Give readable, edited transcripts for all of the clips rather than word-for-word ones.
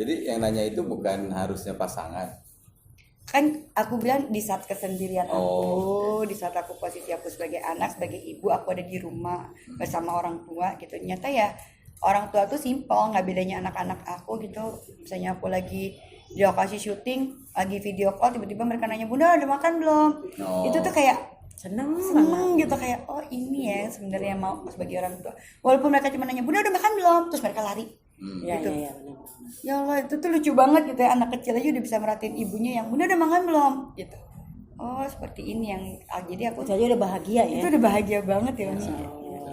Jadi yang nanya itu bukan harusnya pasangan. Kan aku bilang di saat kesendirian aku, di saat aku posisi aku sebagai anak, sebagai ibu, aku ada di rumah bersama orang tua gitu. Ternyata ya orang tua tuh simpel, nggak bedanya anak-anak aku gitu. Misalnya aku lagi di lokasi syuting, lagi video call, tiba-tiba mereka nanya, Bunda udah makan belum? Itu tuh kayak seneng gitu, kayak oh ini ya sebenarnya mau sebagai orang tua. Walaupun mereka cuma nanya, Bunda udah makan belum? Terus mereka lari. Gitu. Ya Allah, itu tuh lucu banget gitu ya, anak kecil aja udah bisa merhatiin ibunya yang Bunda udah makan belum gitu. Oh seperti ini yang jadi aku aja udah bahagia ya. Itu udah bahagia banget ya.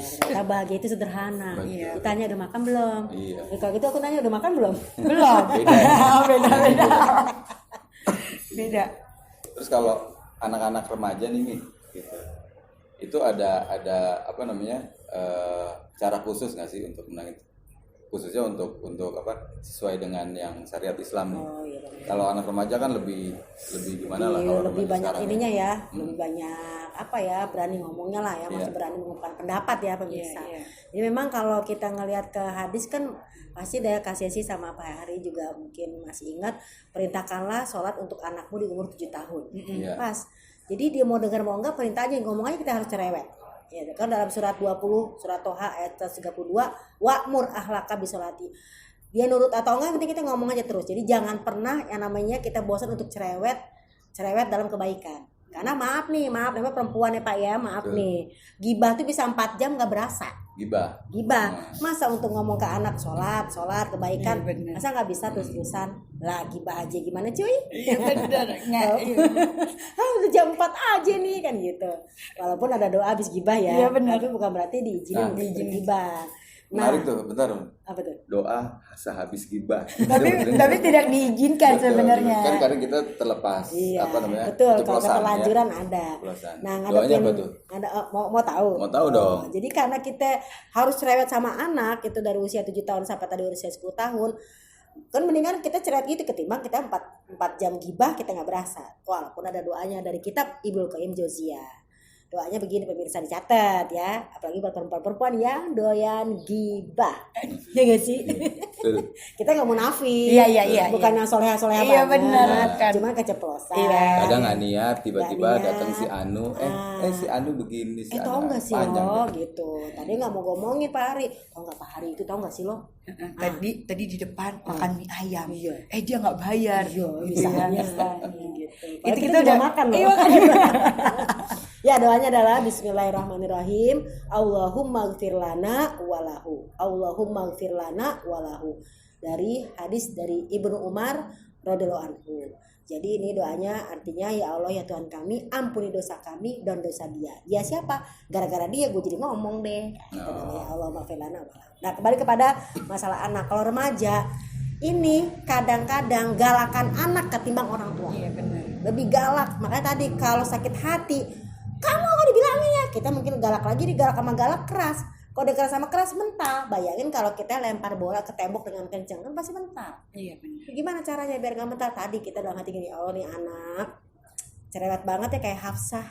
Kita bahagia itu sederhana. Ditanya udah makan belum? Iya. Kalau gitu aku nanya udah makan belum? Belum. Beda. Beda. Terus kalau anak-anak remaja nih gitu, itu ada apa namanya cara khusus nggak sih untuk menangin, khususnya untuk apa sesuai dengan yang syariat Islam nih? Kalau anak remaja kan lebih gimana lah, kalau lebih banyak sekarang ininya ya, lebih banyak apa ya, berani ngomongnya lah ya, masih berani mengungkapkan pendapat ya pemirsa. Jadi memang kalau kita ngelihat ke hadis kan pasti daya kasih sih sama Pak Hari juga mungkin masih ingat, perintahkanlah sholat untuk anakmu di umur 7 tahun. Pas. Jadi dia mau dengar mau enggak, perintah aja, ngomong aja kita harus cerewet. Ya kan dalam surat 20 surat Toha ayat 32, wa'mur ahlaka bisolati. Dia nurut atau enggak, penting kita ngomong aja terus. Jadi jangan pernah yang namanya kita bosan untuk cerewet dalam kebaikan. Karena maaf memang perempuan ya Pak ya, maaf nih. Gibah tuh bisa 4 jam nggak berasa. Gibah. Masa untuk ngomong ke anak sholat kebaikan, masa nggak bisa terus-terusan lah gibah aja gimana cuy? Iya benar. Udah jam 4 aja nih kan gitu. Walaupun ada doa habis gibah ya. Iya benar. Tapi bukan berarti diizinin gibah. Menarik tuh, bentar. Apa tuh? Doa sehabis gibah. tapi tidak diizinkan sebenarnya. Kan kadang kita terlepas apa namanya? Betul, kalau keterlanjuran ya. Ada. Nah, ngadepin apa tuh? Ada mau tahu? Mau tahu dong. Jadi karena kita harus cerewet sama anak itu dari usia 7 tahun sampai tadi usia 10 tahun. Kan mendingan kita cerewet gitu ketimbang kita 4 jam gibah kita nggak berasa. Walaupun ada doanya dari kitab Ibnu Qayyim Jauziyah. Doanya begini pemirsa, dicatat ya, apalagi buat perempuan-perempuan yang doyan gibah. Ya gak sih? Kita gak munafik. Iya. Bukan yang soleha-soleha banget. Iya benar kan. Cuma keceplosan. Kadang gak niat, tiba-tiba datang si Anu. Si Anu begini, si Anu tau gak sih panjang, lo gitu. Tadi gak mau ngomongin Pak Hari. Tau gak Pak Hari itu, tau gak sih lo? Tadi di depan makan mie ayam. Dia nggak bayar. Misalnya gitu. Itu kita udah makan loh. Ya doanya adalah Bismillahirrahmanirrahim. Allahumma gfir lana walahu. Allahumma gfir lana walahu. Dari hadis dari Ibnu Umar radhiyallahu anhu. Jadi ini doanya artinya ya Allah ya Tuhan kami, ampuni dosa kami dan dosa dia. Dia siapa? Gara-gara dia gue jadi ngomong deh. Ya Allah gfir lana walahu. Nah kembali kepada masalah anak. Kalau remaja ini kadang-kadang galakan anak ketimbang orang tua. Iya benar. Lebih galak. Makanya tadi kalau sakit hati, kamu kok dibilangin ya, kita mungkin galak lagi, digalak sama galak keras. Kalau digalak sama keras mental. Bayangin kalau kita lempar bola ke tembok dengan kencang kan pasti mental. Iya benar. Gimana caranya biar gak mental? Tadi kita dalam hati gini, oh nih anak cerewet banget ya kayak Hafsah,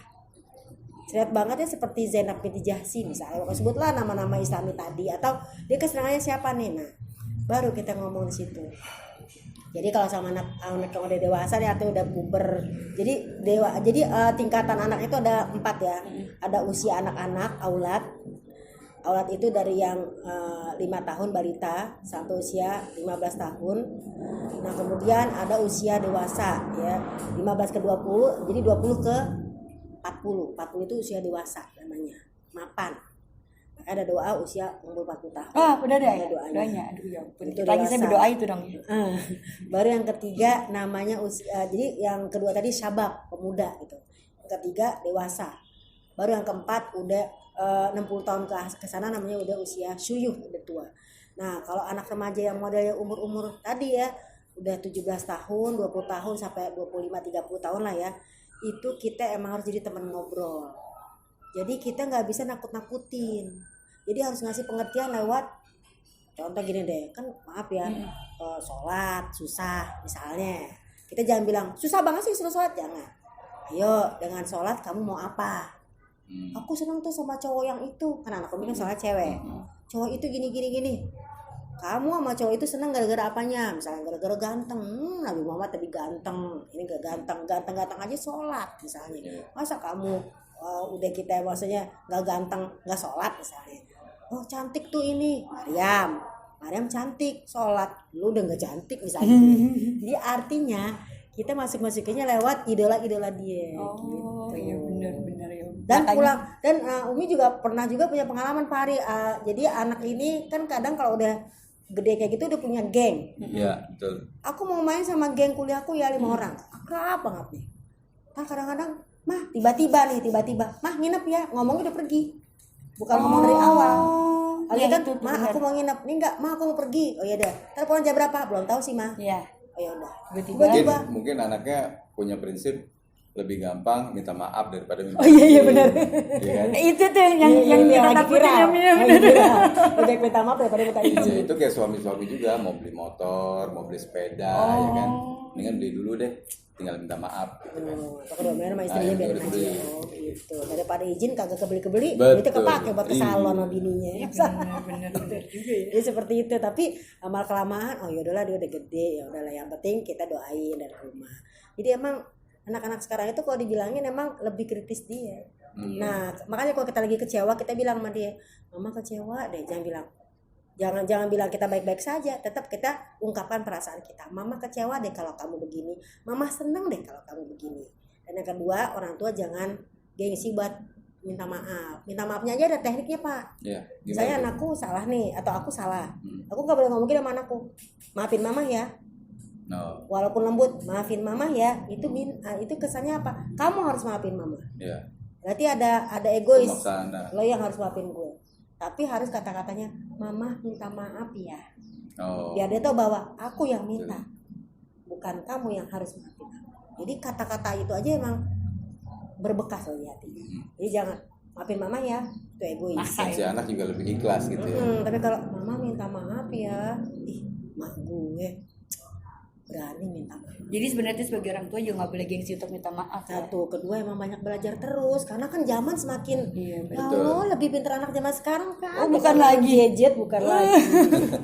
cerewet banget ya seperti Zainab binti Jahsy misalnya. Sebutlah nama-nama Islami tadi, atau dia kesenangannya siapa nih. Nah baru kita ngomong di situ. Jadi kalau sama anak yang udah dewasa nih atau udah puber, jadi tingkatan anak itu ada 4 ya. Ada usia anak-anak, aulad itu dari yang 5 tahun balita sampai usia 15 tahun. Nah kemudian ada usia dewasa ya, 15 ke 20, jadi 20 ke 40 itu usia dewasa namanya, mapan. Ada doa usia umur 40 tahun. Udah deh ya doanya. Aduh ya ampun. Itu lagi saya berdoa itu dong. Baru yang ketiga namanya usia. Jadi yang kedua tadi syabab, pemuda gitu. Yang ketiga dewasa. Baru yang keempat udah 60 tahun ke sana namanya udah usia syuyuh, udah tua. Nah, kalau anak remaja yang modelnya umur-umur tadi ya, udah 17 tahun, 20 tahun sampai 25 30 tahun lah ya. Itu kita emang harus jadi teman ngobrol. Jadi kita nggak bisa nakut-nakutin. Jadi harus ngasih pengertian lewat contoh gini deh, kan maaf ya, sholat susah misalnya. Kita jangan bilang susah banget sih sholat, jangan. Ayo dengan sholat kamu mau apa? Aku senang tuh sama cowok yang itu. Kan anak kami kan sholat cewek. Cowok itu gini. kamu sama cowok itu seneng gara-gara apanya? Misalnya gara-gara ganteng. Nabi Muhammad lebih ganteng. Ini gak ganteng aja sholat misalnya. Masa kamu udah kita maksudnya gak ganteng gak sholat misalnya. Oh cantik tuh ini Maryam cantik sholat, lu udah gak cantik misalnya. Jadi artinya kita masuk-masukinnya lewat idola-idola dia. Oh gitu. iya benar ya. Dan Makanya- pulang dan Umi juga pernah punya pengalaman Pak Hari. Jadi anak ini kan kadang kalau udah gede kayak gitu udah punya geng. Iya, betul. Aku mau main sama geng kuliahku ya 5 orang. Akrab banget nih. Nah kadang-kadang mah tiba-tiba mah nginep ya, ngomongnya udah pergi. Bukan ngomong dari awal. Lagi ya kan, itu tuh mah benar. aku mau nginep. Nih enggak, mah aku mau pergi. Oh iya deh. Telepon jam berapa? Belum tahu sih mah. Iya. Oh ya udah. Tiba-tiba. Mungkin anaknya punya prinsip lebih gampang minta maaf daripada minta Oh iya benar. Iya kan? Itu tuh yang kita takutin namanya. Udah minta maaf daripada minta Iya, izin. itu kayak suami-suami juga mau beli motor, mau beli sepeda, ya kan? Mendingan beli dulu deh, tinggal minta maaf. Gitu kan? Takut domain sama istrinya Ah, biarin udah aja. beli. Oh gitu. Daripada izin kagak kebeli-kebeli, Betul. itu kepake buat ke salon sama bininya. Benar juga ya. Jadi seperti itu. Tapi lama kelamaan, oh yaudahlah dia udah gede, ya udahlah yang penting kita doain dari rumah. Jadi emang anak-anak sekarang itu kalau dibilangin emang lebih kritis dia. Nah makanya kalau kita lagi kecewa kita bilang sama dia, mama kecewa deh, jangan bilang kita baik-baik saja, tetap kita ungkapkan perasaan kita. Mama kecewa deh kalau kamu begini, mama seneng deh kalau kamu begini. Dan yang kedua, orang tua jangan gengsi buat minta maaf. Minta maafnya aja ada tekniknya Pak. Iya, Saya tuh? anakku salah nih atau aku salah, aku nggak boleh ngomongin sama anakku, maafin mama ya. No, Walaupun lembut, maafin mama ya. Itu kesannya apa? Kamu harus maafin mama. iya. Berarti ada egois. Pemaksaan, nah. Lo yang harus maafin gue. Tapi harus kata-katanya, mama minta maaf ya. Oh, Biar dia tahu bahwa aku yang minta, bukan kamu yang harus maafin aku. Jadi kata-kata itu aja emang berbekas loh di hatinya. Jadi jangan maafin mama ya, itu egois. Maksa si anak juga lebih ikhlas gitu ya. Tapi kalau mama minta maaf ya, mak gue berani minta maaf. Jadi sebenarnya itu sebagai orang tua juga nggak boleh gengsi untuk minta maaf. Ya. Satu, kedua emang banyak belajar terus karena kan zaman semakin Iya, ya Allah, lebih pintar anak zaman sekarang kan. Oh, bukan lagi. gadget, bukan lagi.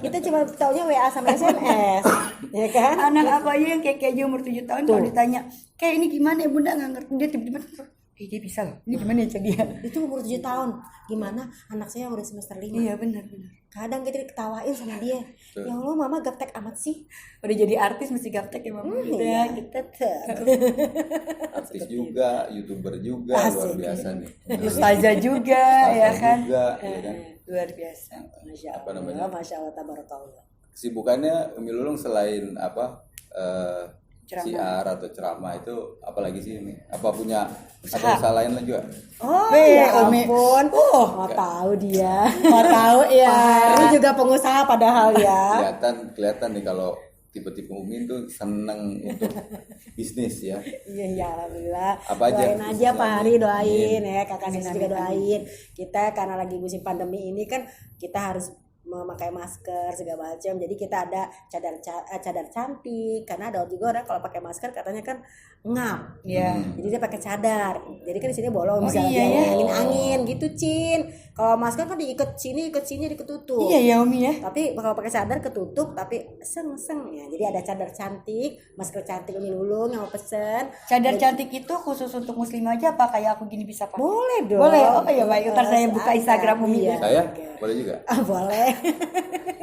Kita cuma taunya WA sama SMS, ya kan? Anak aku aja yang kayak umur 7 tahun kalau ditanya, kayak ini gimana ya bunda nggak ngerti, dia tiba-tiba dia bisa loh. Ini gimana ya dia? Itu umur 7 tahun. Gimana anak saya udah semester 5. Iya benar. Kadang kita ketawain sama dia. Ya Allah, mama gaptek amat sih. Udah jadi artis mesti gaptek ya mama. Gitu ya. Kita tuh. Artis juga, YouTuber juga, Asik. luar biasa nih. Ustazah juga ya kan. Juga, ya kan? Luar biasa. Masya Apa Allah, namanya? Masya Allah, tabarakallah. Kesibukannya Umi Lulung selain apa? Ceramah. Siar atau ceramah itu apalagi sih ini? Apa punya atau usaha lain juga? Oh Weh, ya Umi. ampun, mau tahu dia. Mau tahu ya. Ini juga pengusaha padahal ya. Kelihatan nih kalau tipe-tipe Umi tuh seneng untuk bisnis ya. Iya ya alhamdulillah. Apa aja Doain aja bisnisnya? Pak Hari, doain ya, kakak Amin, Sis amin, juga doain. Kita karena lagi musim pandemi ini kan kita harus memakai masker segala macam. Jadi kita ada cadar cantik karena ada juga orang kalau pakai masker katanya kan ngap. Iya. Jadi dia pakai cadar. Jadi kan di sini bolong bisa iya, ya. angin gitu Cin. Kalau masker kan diikat sini diketutup. Iya ya Umi ya. Tapi kalau pakai cadar ketutup tapi seng ya. Jadi ada cadar cantik, masker cantik Umi Lulung yang mau pesen. Cadar cantik itu khusus untuk muslim aja apa kayak aku gini bisa pakai? Boleh dong. Boleh. Oh ya baik. Ntar saya buka Instagram Umi. Iya. Saya boleh juga. Boleh.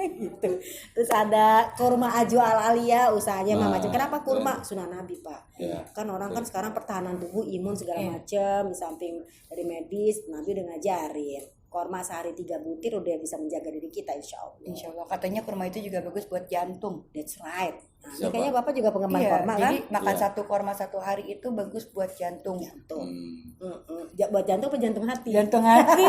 Gitu. Terus ada kurma Aju Al Alia usahanya Nah, Mama Aju. Kenapa kurma? betul. Sunnah Nabi, Pak. Iya. Kan orang kan sekarang pertahanan tubuh, imun segala Iya. macam, di samping dari medis, Nabi udah ngajarin. Kurma sehari 3 butir udah bisa menjaga diri kita insya Allah. Insya Allah. Katanya kurma itu juga bagus buat jantung. That's right. Nah, ini Siapa? kayaknya Bapak juga penggemar Iya. kurma kan? Jadi makan Iya. satu kurma satu hari itu bagus buat jantung. Jantung. Hmm, Buat jantung apa jantung hati? Jantung hati.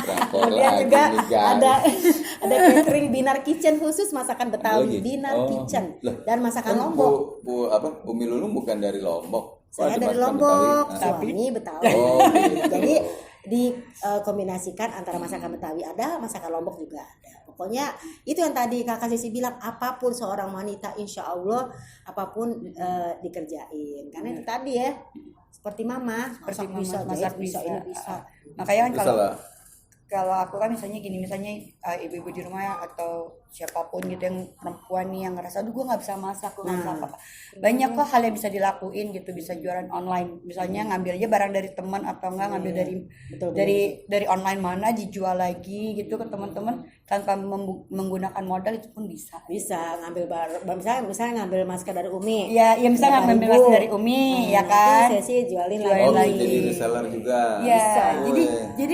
drakor Kemudian lagi juga nih, guys. ada catering Dinar Kitchen khusus masakan Betawi, Lagi? Dinar Oh. Kitchen Loh, dan masakan Kan Lombok. Umi Lulung bukan dari Lombok. Kok Saya ada dari masakan Lombok, Betawi? suami Betawi. Oh, gitu. Jadi dikombinasikan antara masakan Betawi ada, masakan Lombok juga ada. Pokoknya itu yang tadi Kakak Sisi bilang, apapun seorang wanita insya Allah apapun dikerjain. Karena itu tadi ya, seperti mama, Seperti masak mama, bisa, masak jahit bisa, bisa. ini bisa. Makanya kan Itu kalau salah. kalau aku kan misalnya gini, misalnya ibu-ibu di rumah atau siapapun gitu yang perempuan nih yang ngerasa aduh gue nggak bisa masak, gue nggak bisa apa, banyak kok hal yang bisa dilakuin gitu, bisa jualan online, misalnya ngambil aja barang dari teman atau enggak ngambil Betul, dari online mana dijual lagi gitu ke teman-teman tanpa menggunakan modal, itu pun bisa. Bisa ngambil misalnya ngambil masker dari Umi. Ya misalnya ngambil Rp5.000. masker dari Umi, ya kan. Itu sesi jualin Jualin lagi. jadi reseller juga. Ya, Bisa. jadi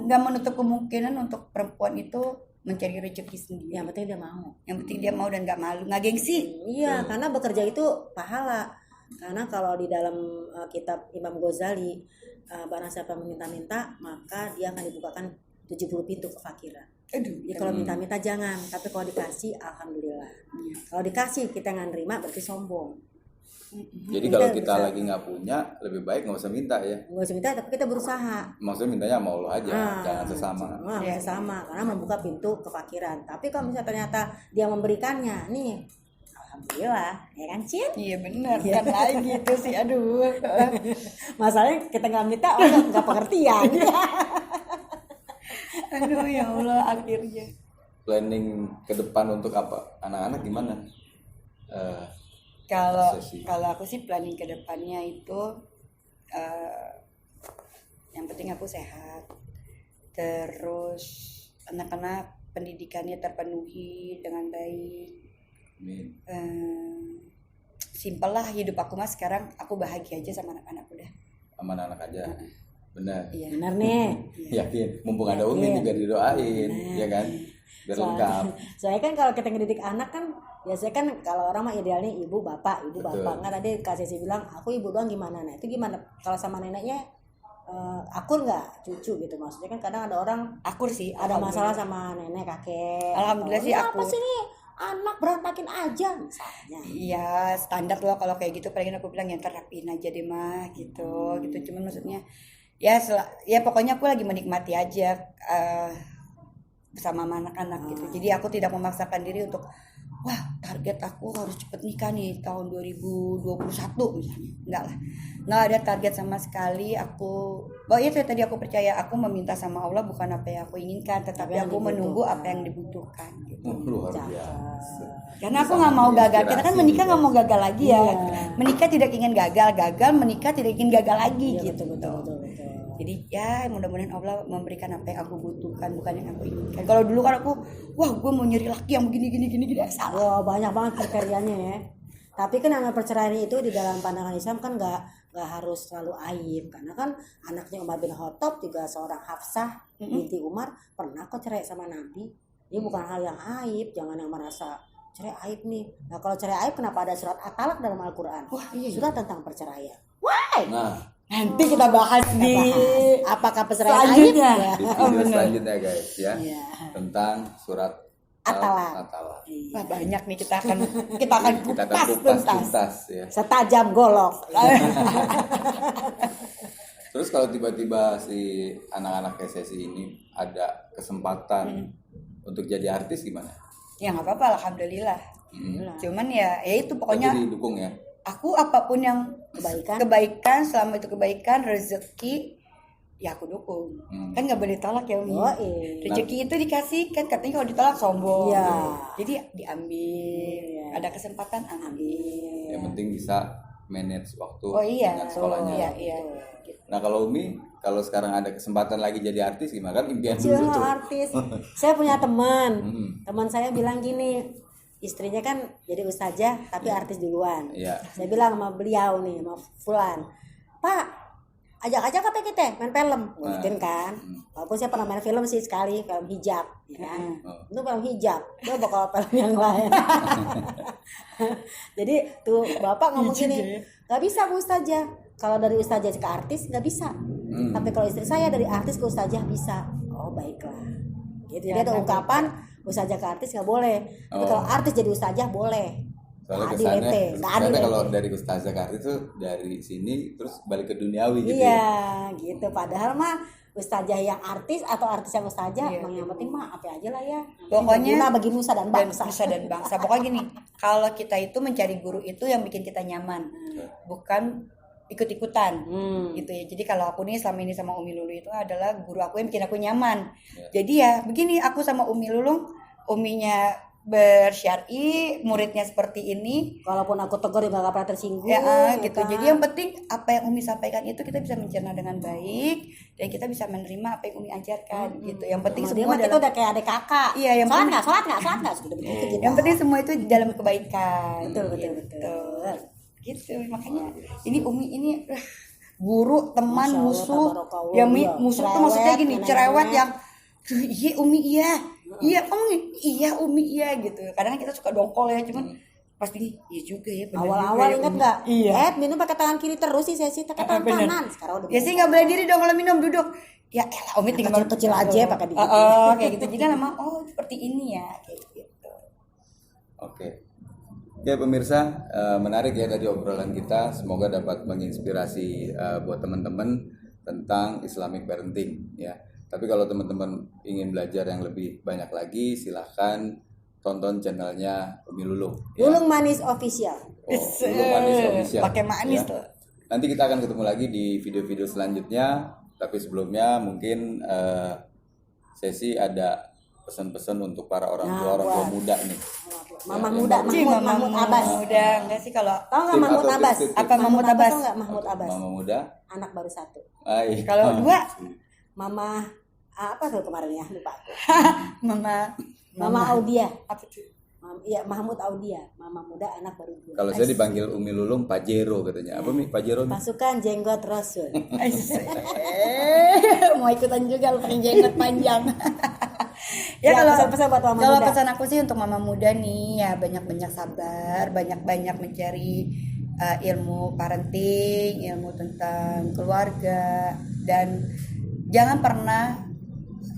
nggak menutup kemungkinan untuk perempuan itu mencari rezeki sendiri. Yang penting dia mau. Yang penting dia mau dan nggak malu, nggak gengsi. Iya, karena bekerja itu pahala. Karena kalau di dalam kitab Imam Ghazali, barang siapa meminta-minta, maka dia akan dibukakan 70 pintu kefakiran. Aduh, Jadi kalau minta-minta jangan, tapi kalau dikasih alhamdulillah. Kalau dikasih kita nggak nerima berarti sombong. Jadi kalau kita lagi nggak punya, lebih baik nggak usah minta ya. Nggak usah minta, tapi kita berusaha. Maksudnya mintanya sama Allah aja, jangan sesama. Sesama, karena membuka pintu kefakiran. Tapi kalau misalnya ternyata dia memberikannya, nih, alhamdulillah, ya kan Cin? Iya benar, kan lagi itu sih, aduh. Masalahnya kita nggak minta, orang nggak pengertian. Aduh ya Allah, akhirnya. Planning ke depan untuk apa? Anak-anak gimana? Kalau Sesi. aku sih planning ke depannya itu yang penting aku sehat. Terus anak-anak pendidikannya terpenuhi dengan baik. Amin. Simpel lah hidup aku mah sekarang, aku bahagia aja sama anak-anak udah. Sama anak aja. Benar. Iya. Benar nih. Yakin. Mumpung ada Umi juga didoain, ya kan? Biar lengkap. Soalnya kan kalau kita ngedidik anak kan biasanya kan kalau orang mah idealnya ibu bapak Betul. kan tadi Kak Sesi bilang aku ibu doang gimana, nah itu gimana kalau sama neneknya akur nggak cucu gitu, maksudnya kan kadang ada orang Akur sih, ada masalah sama nenek kakek. Alhamdulillah sih Apa aku. sih nih anak berantakin aja misalnya. Iya standar loh kalau kayak gitu, paling aku bilang yang terapin aja deh mah gitu. Cuman maksudnya ya ya pokoknya aku lagi menikmati aja bersama anak-anak gitu. Jadi aku tidak memaksakan diri untuk wah target aku harus cepet nikah nih tahun 2021 misalnya. Enggak lah, nggak ada target sama sekali. Aku itu tadi aku percaya, aku meminta sama Allah bukan apa yang aku inginkan, tetapi yang aku menunggu dibutuhkan. apa yang dibutuhkan gitu. Luar biasa. Karena aku nggak mau gagal, kita kan menikah nggak mau gagal lagi ya. Iya. Menikah tidak ingin gagal, menikah tidak ingin gagal lagi Iya, gitu. betul. Jadi ya mudah-mudahan Allah memberikan apa yang aku butuhkan, bukan yang aku inginkan. Kalau dulu kan aku, wah gue mau nyari laki yang begini salah. Wah banyak banget kriterianya ya. Tapi kan namanya perceraian itu di dalam pandangan Islam kan nggak harus selalu aib, karena kan anaknya Umar bin Khattab juga seorang Hafsah binti Umar pernah kok cerai sama Nabi. Ini bukan hal yang aib, jangan yang merasa cerai aib nih. Nah kalau cerai aib kenapa ada surat At-Talaq dalam Al-Quran? Wah, iya. Surat tentang perceraian. Why? Nah, Nanti kita bahas di Apakah perceraian selanjutnya. aib? di Ya. video selanjutnya guys ya, Iya. tentang surat At-Talaq. At-Talaq. Wah banyak nih kita akan Kita akan kupas kupas tuntas. tuntas ya. Setajam golok. Terus kalau tiba-tiba si anak-anak SSI ini ada kesempatan untuk jadi artis gimana? Ya nggak apa-apa, alhamdulillah. Cuman ya itu pokoknya Jadi dukung ya. aku apapun yang kebaikan selama itu kebaikan, rezeki ya aku dukung. Kan nggak boleh tolak ya Umi. Oh, iya. Rezeki itu dikasih kan, katanya kalau ditolak sombong. Iya. Jadi diambil. Iya. Ada kesempatan ambil. Yang penting bisa manage waktu Oh iya. dengan sekolahnya. Iya. Nah kalau Umi, kalau sekarang ada kesempatan lagi jadi artis gimana? Kan impian dulu Cuma tuh. artis. Saya punya teman. Hmm. Teman saya bilang gini, istrinya kan jadi ustazah tapi artis duluan. Iya. Saya bilang sama beliau nih, sama Fulan, Pak, ajak aja kata kita main film, gituin kan. Walaupun saya pernah main film sih sekali, film hijab, ya kan. Itu film hijab, dia bakal film yang lain. Jadi tuh bapak ngomong gini, nggak bisa Bu Ustazah. Kalau dari ustazah ke artis nggak bisa. Tapi kalau istri saya dari artis ke ustazah bisa. Oh baiklah. Gitu. Jadi ada ungkapan ustazah ke artis nggak boleh. Tapi kalau artis jadi ustazah boleh. Soalnya Nggak adil kesannya ete. kalau dari ustazah ke artis tuh dari sini terus balik ke duniawi gitu ya. Iya, gitu. Padahal mah ustazah yang artis atau artis yang ustazah, emang yang penting mah apa aja lah ya. Pokoknya Berguna bagi nusa dan bangsa. Nusa dan bangsa. Pokoknya gini, kalau kita itu mencari guru itu yang bikin kita nyaman, bukan ikut-ikutan Hmm. gitu ya. Jadi kalau aku nih selama ini sama Umi Lulu itu adalah guru aku yang bikin aku nyaman. Ya. Jadi ya begini, aku sama Umi Lulu, Uminya bersyari, muridnya seperti ini. Walaupun aku tegur juga gak pernah tersinggung. Ya, gitu. kan? Jadi yang penting apa yang Umi sampaikan itu kita bisa mencerna dengan baik dan kita bisa menerima apa yang Umi ajarkan gitu. Yang penting Sama dia semua mah kita dalam, udah kayak adik kakak. Iya, yang sholat penting- nggak, sholat nggak, gitu begitu kita. yang penting semua itu dalam kebaikan. Betul, betul, Gitu. betul. Gitu makanya ini Umi ini guru, teman, Masya Allah, musuh. tabarakallah. Ya musuh tuh maksudnya gini, Cerewet, cerewet nenek-nenek. yang iya Umi iya. Iya kamu iya Umi iya gitu. Kadang kita suka dongkol ya, cuman pasti iya juga ya benar. Awal-awal ingat nggak? Iya. Minum pakai tangan kiri terus sih sesi, pakai tangan bener. kanan. Sekarang udah Ya sih nggak boleh diri dong kalau minum, duduk. Ya elah Umi tinggal kecil-kecil aja pakai di gitu. kayak gitu. Jadi lama seperti ini ya kayak gitu. Oke. Ya pemirsa, menarik ya tadi obrolan kita. Semoga dapat menginspirasi buat teman-teman tentang Islamic parenting ya. Tapi kalau teman-teman ingin belajar yang lebih banyak lagi, silahkan tonton channelnya Umi Lulung. Ya. Lulung Manis Official. Lulung Manis Official. Pakai manis Ya. tuh. Nanti kita akan ketemu lagi di video-video selanjutnya. Tapi sebelumnya mungkin sesi ada pesan-pesan untuk para orang tua muda nih. Mama yang muda, baru- Cih, Mahmud Abbas. Muda enggak sih kalau Tahu nggak Tip Mahmud atau Abbas? tips-tips. Apa Mahmud Abbas? Tahu nggak Mahmud Abbas? Mama muda. Anak baru satu. Kalau dua Mama apa tuh kemarin ya? Lupa aku. Mama Audia. apa tuh? Iya, Mahmud Audia. Mama muda anak baru dua. Kalau saya dipanggil Umi Lulung Pajero katanya. Apa Mi? Pajero Mi? Pasukan Jenggot Rasul. Mau ikutan juga lu pakai jenggot panjang. Ya, pesan-pesan buat mama kalau muda. pesan aku sih untuk mama muda nih ya banyak-banyak sabar, banyak-banyak mencari ilmu parenting, ilmu tentang keluarga dan jangan pernah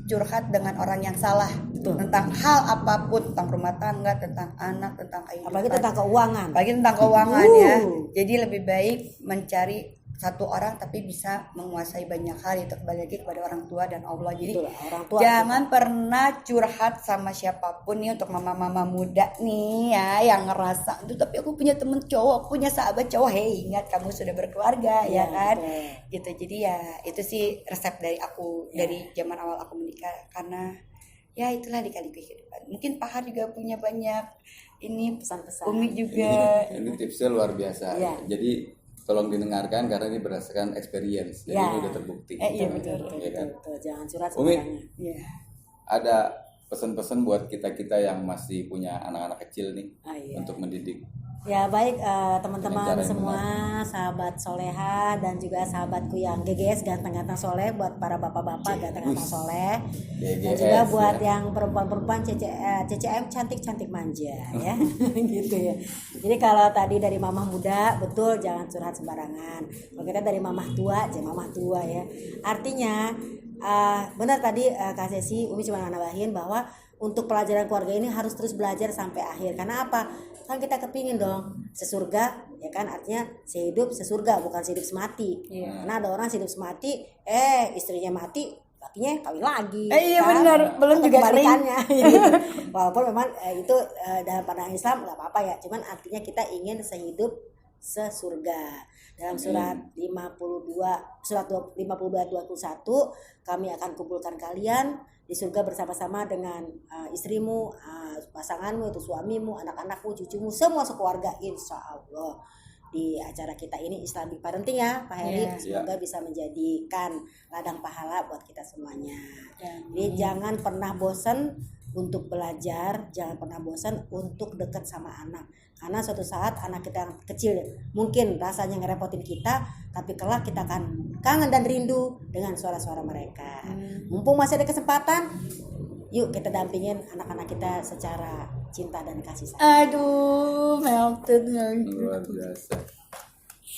curhat dengan orang yang salah tentang hal apapun, tentang rumah tangga, tentang anak, tentang kehidupan. Apalagi tentang keuangan. Apalagi tentang keuangan ya. Jadi lebih baik mencari satu orang tapi bisa menguasai banyak hal, itu kembali lagi kepada orang tua dan Allah. Jadi Betul, orang tua jangan pernah curhat sama siapapun nih, untuk mama-mama muda nih ya yang ngerasa tuh tapi aku punya temen cowok, aku punya sahabat cowok. Hei, ingat kamu sudah berkeluarga ya kan. betul. Gitu. Jadi ya itu sih resep dari aku dari zaman awal aku menikah, karena ya itulah dikali kehidupan. Mungkin Pak Har juga punya banyak ini Pesan-pesan. Umi juga. Ini tipsnya luar biasa. Iya. Jadi tolong didengarkan karena ini berdasarkan experience. Jadi Iya. ini udah terbukti. Iya betul. Iya kan? Betul, jangan curhat Umi. sembarangan. Iya. Ada pesan-pesan buat kita-kita yang masih punya anak-anak kecil nih Iya. untuk mendidik. Ya baik Dengan teman-teman cara yang semua, sahabat soleha dan juga sahabatku yang GGS ganteng-ganteng soleh, buat para bapak-bapak ganteng-ganteng soleh, dan GGS, juga buat ya. yang perempuan-perempuan CCM cantik-cantik manja ya, gitu ya. Jadi kalau tadi dari mamah muda, betul jangan curhat sembarangan. Kalau kita dari mamah tua, jangan mamah tua ya. Artinya benar tadi Kak Sesi, Umi cuma nambahin bahwa untuk pelajaran keluarga ini harus terus belajar sampai akhir. Karena apa? Kan kita kepingin dong sesurga, ya kan, artinya sehidup sesurga, bukan sehidup semati. Karena ada orang sehidup semati, istrinya mati, artinya kawin lagi. Iya kan? benar, belum Atau juga kebalikannya. Gitu. Walaupun memang itu dalam pandangan Islam nggak apa-apa ya, cuman artinya kita ingin sehidup sesurga. Dalam surat 52 ayat 21, kami akan kumpulkan kalian di surga bersama-sama dengan istrimu, pasanganmu, itu suamimu, anak-anakmu, cucumu, semua sekeluarga, insya Allah. Di acara kita ini Islamic Parenting ya Pak Heri, semoga bisa menjadikan ladang pahala buat kita semuanya. Jadi jangan pernah bosan untuk belajar, jangan pernah bosan untuk dekat sama anak, karena suatu saat anak kita yang kecil mungkin rasanya ngerepotin kita, tapi kelak kita akan kangen dan rindu dengan suara-suara mereka. Mumpung masih ada kesempatan, yuk kita dampingin anak-anak kita secara cinta dan kasih sayang. Aduh, melted. Luar biasa.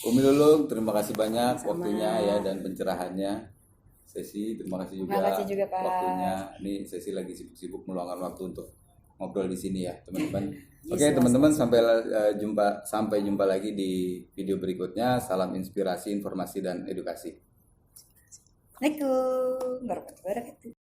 Umi Lulung, terima kasih banyak waktunya ya dan pencerahannya. Sesi, terima kasih juga, Terima kasih juga, Pak. waktunya. Ini Sesi lagi sibuk-sibuk meluangkan waktu untuk ngobrol di sini ya, teman-teman. Oke, teman-teman, sampai jumpa lagi di video berikutnya. Salam inspirasi, informasi dan edukasi. Assalamualaikum warahmatullahi wabarakatuh.